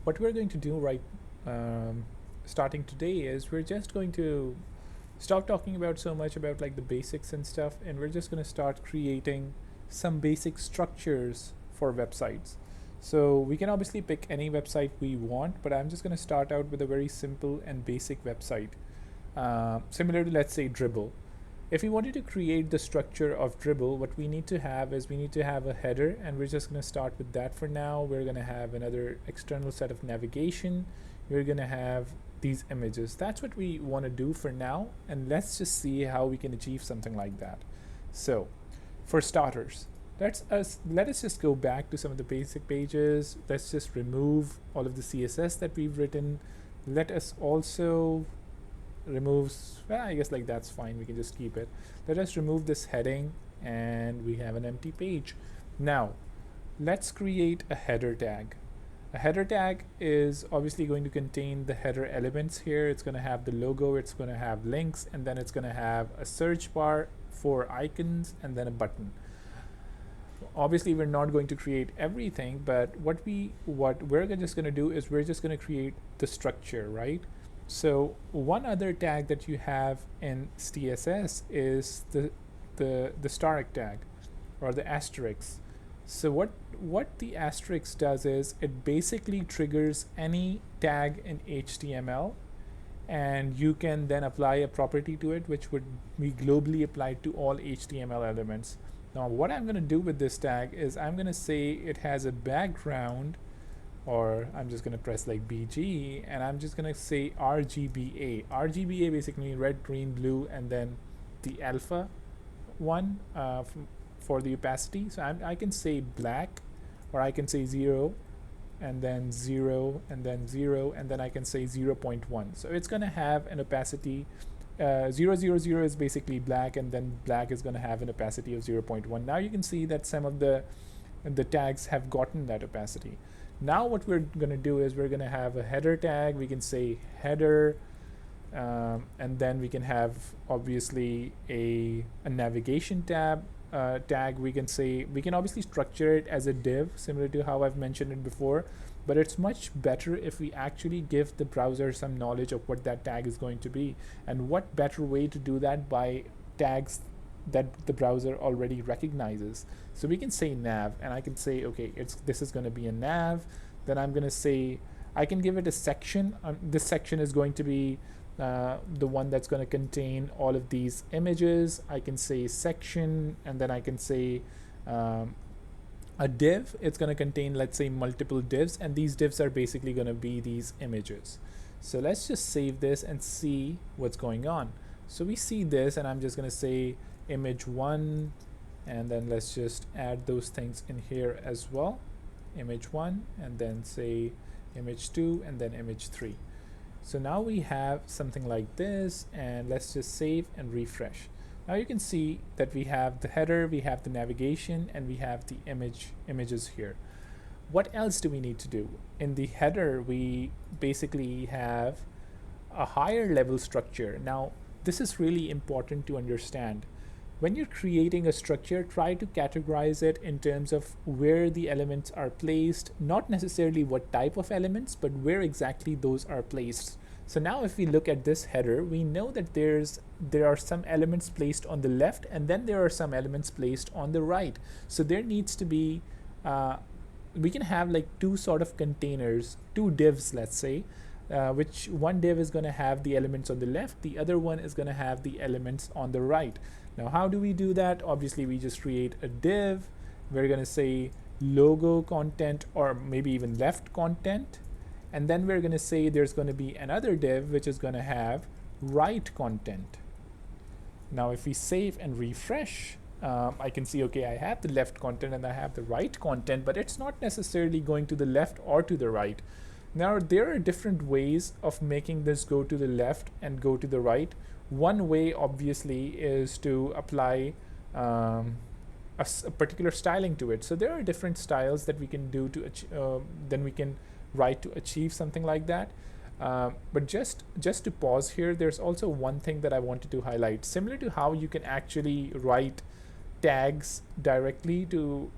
what we're going to do starting today is we're just going to stop talking about so much about like the basics and stuff, and we're just going to start creating some basic structures for websites. So we can obviously pick any website we want, but I'm just going to start out with a very simple and basic website, similar to, let's say, Dribbble. If we wanted to create the structure of Dribbble, what we need to have is we need to have a header, and we're just going to start with that for now. We're going to have another external set of navigation. We're going to have these images. That's what we want to do for now, and let's just see how we can achieve something like that. So for starters, let us just go back to some of the basic pages. Let's just remove all of the CSS that we've written. Let us also removes, well, I guess like that's fine, we can just keep it. Let us remove this heading, and we have an empty page. Now let's create a header tag. A header tag is obviously going to contain the header elements here. It's going to have the logo, it's going to have links, and then it's going to have a search bar, 4 icons, and then a button. Obviously we're not going to create everything, but what we're just going to do is we're just going to create the structure, right? So one other tag that you have in CSS is the star tag, or the asterisk. So what the asterisk does is it basically triggers any tag in HTML, and you can then apply a property to it which would be globally applied to all HTML elements. Now what I'm going to do with this tag is I'm going to say it has a background, or I'm just going to press like BG, and I'm just going to say RGBA. RGBA basically means red, green, blue, and then the alpha one for the opacity. So I can say black, or I can say 0, and then 0, and then 0, and then I can say 0.1. So it's going to have an opacity 000 is basically black, and then black is going to have an opacity of 0.1. Now you can see that some of the tags have gotten that opacity. Now what we're going to do is we're going to have a header tag. We can say header, and then we can have obviously a navigation tab tag. We can obviously structure it as a div, similar to how I've mentioned it before, but it's much better if we actually give the browser some knowledge of what that tag is going to be. And what better way to do that by tags that the browser already recognizes. So we can say nav, and I can say, okay, this is going to be a nav. Then I'm going to say, I can give it a section. This section is going to be the one that's going to contain all of these images. I can say section, and then I can say a div. It's going to contain, let's say, multiple divs, and these divs are basically going to be these images. So let's just save this and see what's going on. So we see this, and I'm just going to say image 1, and then let's just add those things in here as well. Image 1, and then say image 2, and then image 3. So now we have something like this, and let's just save and refresh. Now you can see that we have the header, we have the navigation, and we have the images here. What else do we need to do? In the header, we basically have a higher level structure. Now this is really important to understand. When you're creating a structure, try to categorize it in terms of where the elements are placed, not necessarily what type of elements, but where exactly those are placed. So now if we look at this header, we know that there are some elements placed on the left, and then there are some elements placed on the right. So there needs to be, we can have like two sort of containers, two divs, let's say, which one div is going to have the elements on the left, the other one is going to have the elements on the right. Now how do we do that? Obviously we just create a div. We're going to say logo content, or maybe even left content, and then we're going to say there's going to be another div which is going to have right content. Now if we save and refresh, I can see, okay, I have the left content and I have the right content, but it's not necessarily going to the left or to the right. Now there are different ways of making this go to the left and go to the right. One way obviously is to apply a particular styling to it. So there are different styles that we can do to then we can write to achieve something like that. But just to pause here, there's also one thing that I wanted to highlight. Similar to how you can actually write tags directly to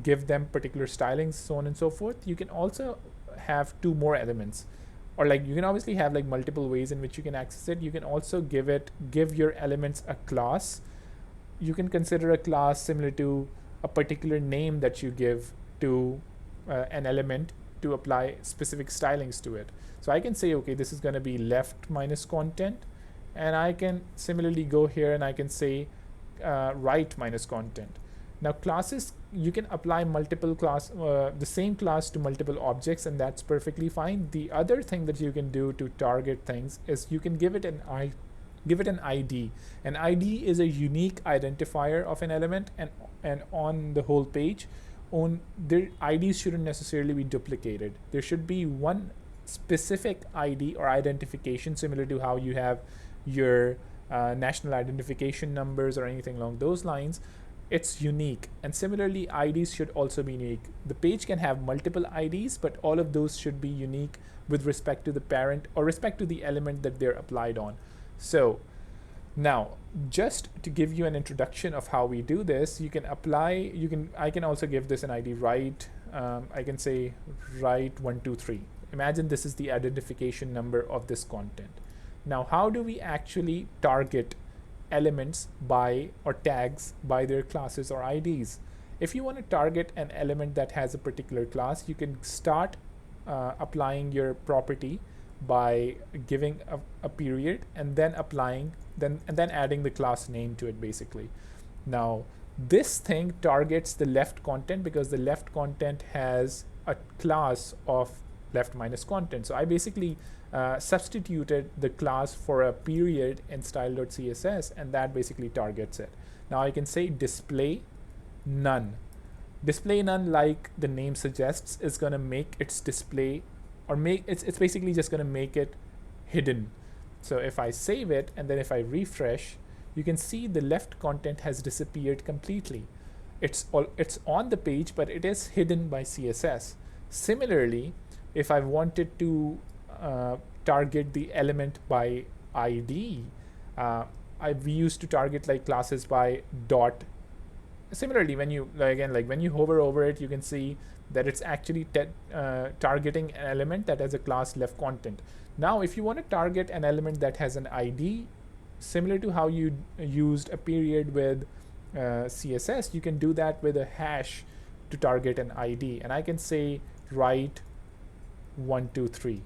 give them particular stylings, so on and so forth, you can also have two more elements, or like you can obviously have like multiple ways in which you can access it. You can also give your elements a class. You can consider a class similar to a particular name that you give to an element to apply specific stylings to it. So I can say, okay, this is going to be left minus content, and I can similarly go here and I can say right minus content. Now classes, you can apply multiple the same class to multiple objects, and that's perfectly fine. The other thing that you can do to target things is you can give it an ID. An ID is a unique identifier of an element, and on the whole page, their IDs shouldn't necessarily be duplicated. There should be one specific ID or identification, similar to how you have your national identification numbers or anything along those lines. It's unique, and similarly IDs should also be unique. The page can have multiple IDs, but all of those should be unique with respect to the parent or respect to the element that they're applied on. So now, just to give you an introduction of how we do this, I can also give this an ID right. I can say right 123. Imagine this is the identification number of this content. Now, how do we actually target elements by, or tags by, their classes or IDs? If you want to target an element that has a particular class, you can start applying your property by giving a period and then adding the class name to it, basically. Now this thing targets the left content because the left content has a class of left minus content. So I basically substituted the class for a period in style.css, and that basically targets it. Now I can say display none. Display none, like the name suggests, is going to make its display, or it's basically just going to make it hidden. So if I save it and then if I refresh, you can see the left content has disappeared completely. It's on the page, but it is hidden by CSS. Similarly, if I wanted to target the element by ID, we used to target like classes by dot. Similarly, when you when you hover over it, you can see that it's actually targeting an element that has a class left content. Now if you want to target an element that has an ID, similar to how you used a period with CSS, you can do that with a hash to target an ID. And I can say right 123,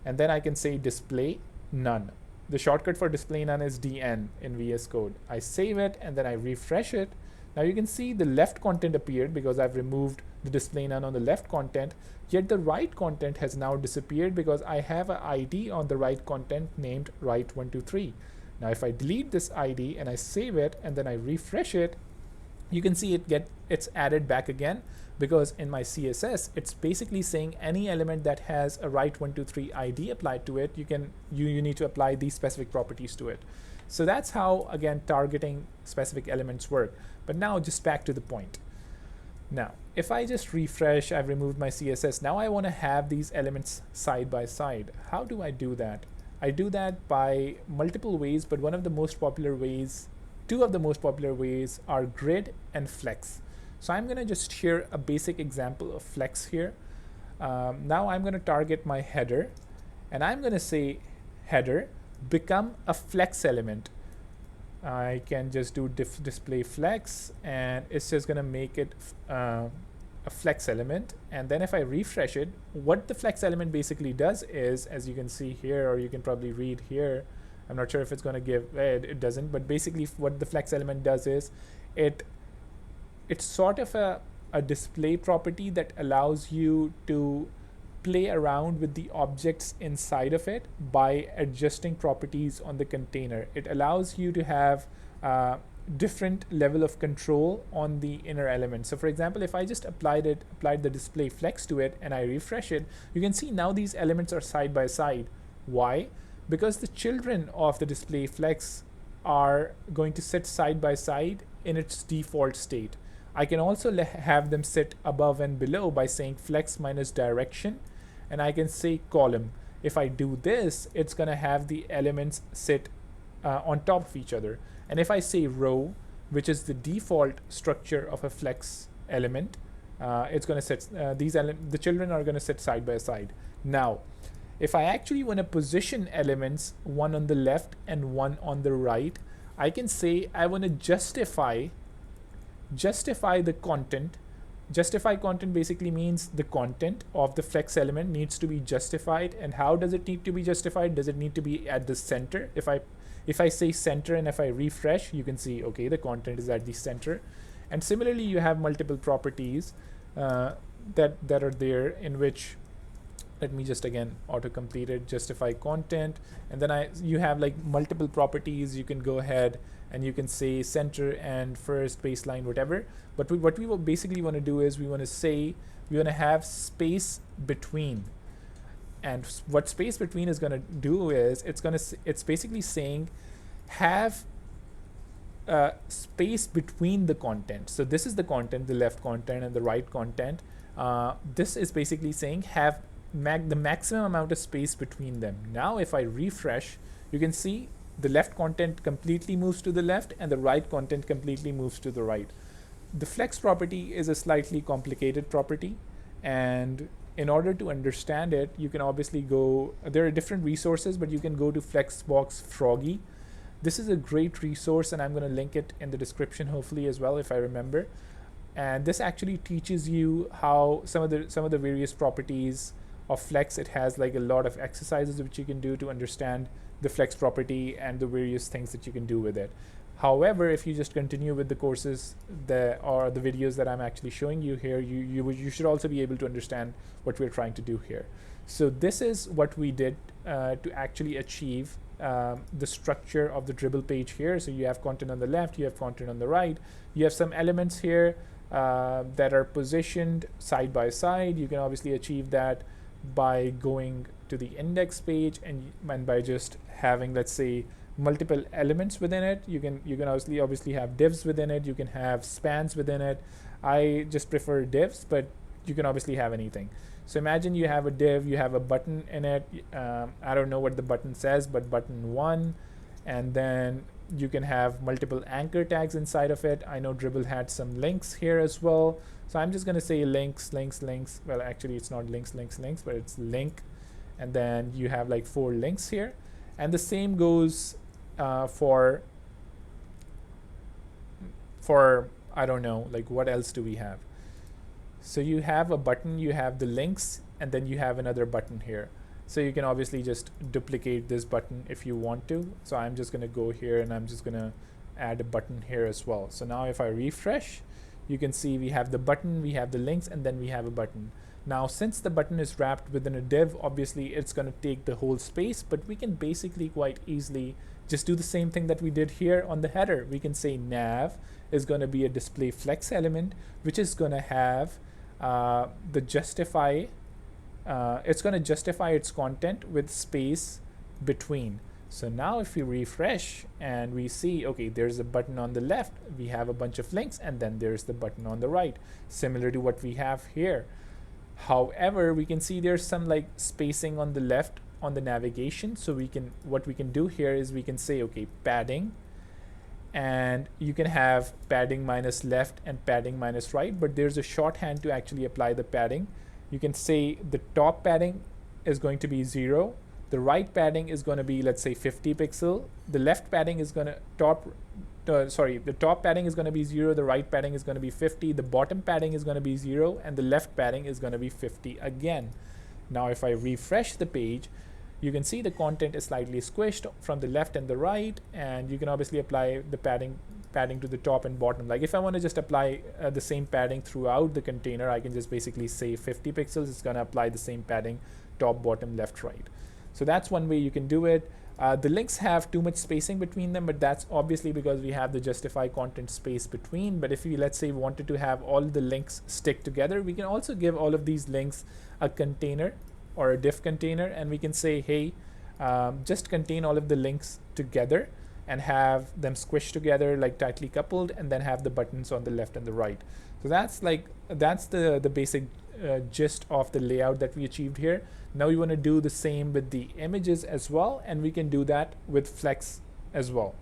and then I can say display none. The shortcut for display none is DN in VS Code. I save it and then I refresh it. Now you can see the left content appeared because I've removed the display none on the left content, yet the right content has now disappeared because I have an ID on the right content named right123. Now if I delete this ID and I save it and then I refresh it, you can see it's added back again, because in my CSS it's basically saying any element that has a right123 ID applied to it, you need to apply these specific properties to it. So that's how, again, targeting specific elements work. But now just back to the point. Now if I just refresh, I've removed my CSS. Now I want to have these elements side by side. How do I do that? I do that by multiple ways, but two of the most popular ways are grid and flex. So I'm going to just share a basic example of flex here. Now I'm going to target my header, and I'm going to say header become a flex element. I can just do display flex, and it's just going to make it a flex element. And then if I refresh it, what the flex element basically does is, as you can see here, or you can probably read here, I'm not sure if it's going to give, it doesn't, but basically what the flex element does is it's sort of a display property that allows you to play around with the objects inside of it by adjusting properties on the container. It allows you to have different level of control on the inner element. So for example, if I just applied the display flex to it and I refresh it, you can see now these elements are side by side. Why? Because the children of the display flex are going to sit side by side in its default state. I can also have them sit above and below by saying flex minus direction, and I can say column. If I do this, it's going to have the elements sit on top of each other. And if I say row, which is the default structure of a flex element, it's going to sit, the children are going to sit side by side. Now, if I actually want to position elements, one on the left and one on the right, I can say I want to justify the content. Justify content basically means the content of the flex element needs to be justified. And how does it need to be justified? Does it need to be at the center? If I say center and if I refresh, you can see, okay, the content is at the center. And similarly, you have multiple properties that are there, in which, let me just again autocomplete it, justify content, and then you have like multiple properties. You can go ahead and you can say center and first, baseline, whatever. But what we will basically want to do is we want to have space between. And what space between is going to do is it's basically saying have space between the content. So this is the content, the left content and the right content. This is basically saying have the maximum amount of space between them. Now if I refresh, you can see the left content completely moves to the left and the right content completely moves to the right. The flex property is a slightly complicated property, and in order to understand it, you can obviously go, there are different resources, but you can go to Flexbox Froggy. This is a great resource, and I'm going to link it in the description hopefully as well if I remember. And this actually teaches you how some of the various properties of flex. It has like a lot of exercises which you can do to understand the flex property and the various things that you can do with it. However, if you just continue with the courses or the videos that I'm actually showing you here, you should also be able to understand what we're trying to do here. So this is what we did to actually achieve the structure of the Dribbble page here. So you have content on the left, you have content on the right, you have some elements here that are positioned side by side. You can obviously achieve that by going to the index page and by just having, let's say, multiple elements within it. You can obviously have divs within it. You can have spans within it. I just prefer divs, but you can obviously have anything. So imagine you have a div, you have a button in it. I don't know what the button says, but button 1, and then you can have multiple anchor tags inside of it. I know Dribbble had some links here as well. So I'm just going to say links. Well, actually it's not links, but it's link. And then you have like 4 links here. And the same goes for I don't know, like what else do we have? So you have a button, you have the links, and then you have another button here. So you can obviously just duplicate this button if you want to. So I'm just going to go here and I'm just going to add a button here as well. So now if I refresh, you can see we have the button, we have the links, and then we have a button. Now, since the button is wrapped within a div, obviously it's going to take the whole space, but we can basically quite easily just do the same thing that we did here on the header. We can say nav is going to be a display flex element, which is going to have the justify. It's going to justify its content with space between. So now if we refresh and we see, okay, there's a button on the left, we have a bunch of links, and then there's the button on the right, similar to what we have here. However, we can see there's some like spacing on the left on the navigation. So what we can do here is we can say, okay, padding, and you can have padding minus left and padding minus right, but there's a shorthand to actually apply the padding. You can say the top padding is going to be 0. The right padding is going to be, let's say, 50 pixel. The left padding is going to the top padding is going to be 0. The right padding is going to be 50. The bottom padding is going to be 0, and the left padding is going to be 50 again. Now, if I refresh the page, you can see the content is slightly squished from the left and the right, and you can obviously apply the padding to the top and bottom. Like if I want to just apply the same padding throughout the container, I can just basically say 50 pixels. It's going to apply the same padding top, bottom, left, right. So that's one way you can do it. The links have too much spacing between them, but that's obviously because we have the justify content space between. But if we, let's say, wanted to have all the links stick together, we can also give all of these links a container or a div container, and we can say, hey, just contain all of the links together and have them squished together, like tightly coupled, and then have the buttons on the left and the right. So that's the basic gist of the layout that we achieved here. Now we want to do the same with the images as well, and we can do that with Flex as well.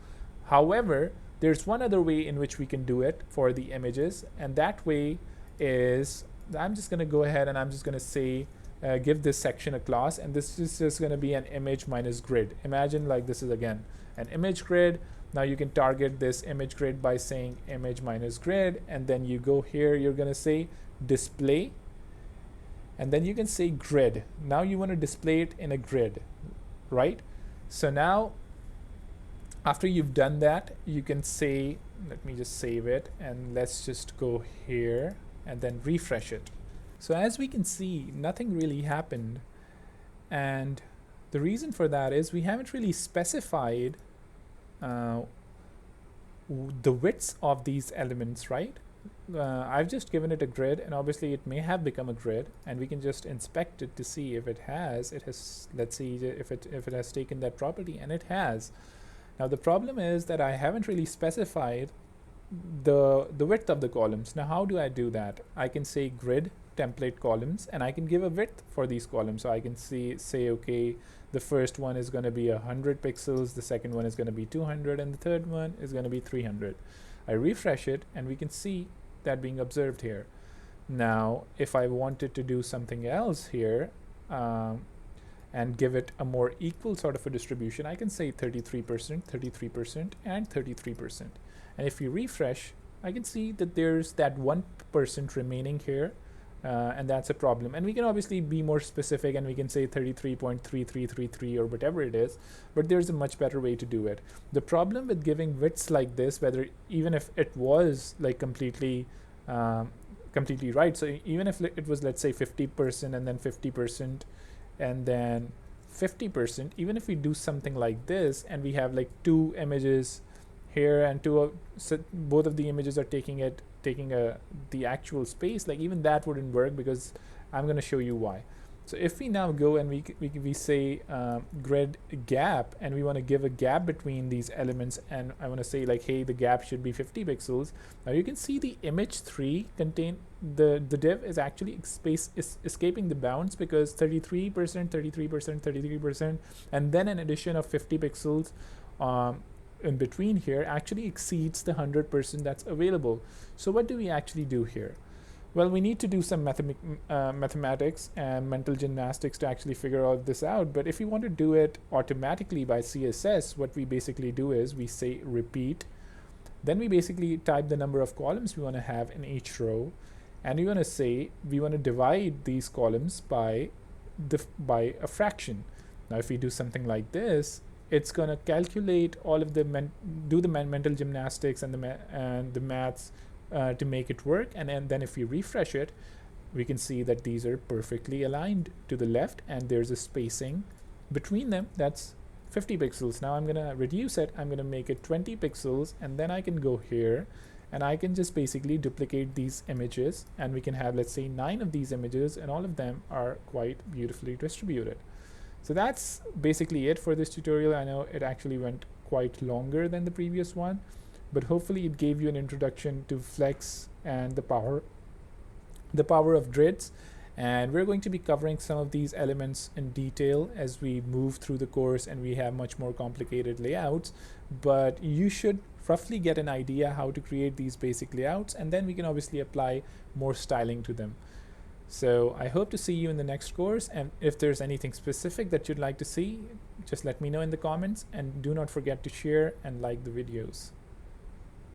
However, there's one other way in which we can do it for the images, and that way is I'm just going to go ahead and I'm just going to say give this section a class, and this is just going to be an image minus grid. Imagine like this is again an image grid. Now you can target this image grid by saying image minus grid, and then you go here, you're going to say display, and then you can say grid. Now you want to display it in a grid, right? So now after you've done that, you can say, let me just save it, and let's just go here and then refresh it. So as we can see, nothing really happened, and the reason for that is we haven't really specified the widths of these elements, right? I've just given it a grid, and obviously it may have become a grid, and we can just inspect it to see if it has, let's see if it has taken that property, and it has. Now the problem is that I haven't really specified the width of the columns. Now how do I do that? I can say grid template columns, and I can give a width for these columns. So I can say okay, the first one is going to be 100 pixels, the second one is going to be 200, and the third one is going to be 300. I refresh it, and we can see that being observed here. Now if I wanted to do something else here and give it a more equal sort of a distribution, I can say 33%, 33%, and 33%. And if you refresh, I can see that there's that 1% remaining here, and that's a problem. And we can obviously be more specific, and we can say 33.3333 or whatever it is, but there's a much better way to do it. The problem with giving widths like this, whether even if it was like completely right, so even if it was, let's say 50% and then 50% and then 50%, even if we do something like this and we have like two images here and so both of the images are taking the actual space, like even that wouldn't work, because I'm going to show you why. So if we now go and we say grid gap, and we want to give a gap between these elements, and I want to say like, hey, the gap should be 50 pixels. Now you can see the image 3 contain the div is actually escaping the bounds, because 33%, 33%, 33%, and then an addition of 50 pixels in between here actually exceeds the 100% that's available. So what do we actually do here? Well, we need to do some mathematics and mental gymnastics to actually figure all this out. But if you want to do it automatically by CSS, what we basically do is we say repeat. Then we basically type the number of columns we want to have in each row. And we want to say we want to divide these columns by a fraction. Now, if we do something like this, it's going to calculate all of the mental gymnastics and the maths to make it work, and then if we refresh it, we can see that these are perfectly aligned to the left, and there's a spacing between them that's 50 pixels. Now I'm going to reduce it, I'm going to make it 20 pixels, and then I can go here and I can just basically duplicate these images, and we can have, let's say, 9 of these images, and all of them are quite beautifully distributed. So that's basically it for this tutorial. I know it actually went quite longer than the previous one, but hopefully it gave you an introduction to Flex and the power of grids. And we're going to be covering some of these elements in detail as we move through the course and we have much more complicated layouts, but you should roughly get an idea how to create these basic layouts, and then we can obviously apply more styling to them. So I hope to see you in the next course, and if there's anything specific that you'd like to see, just let me know in the comments, and do not forget to share and like the videos.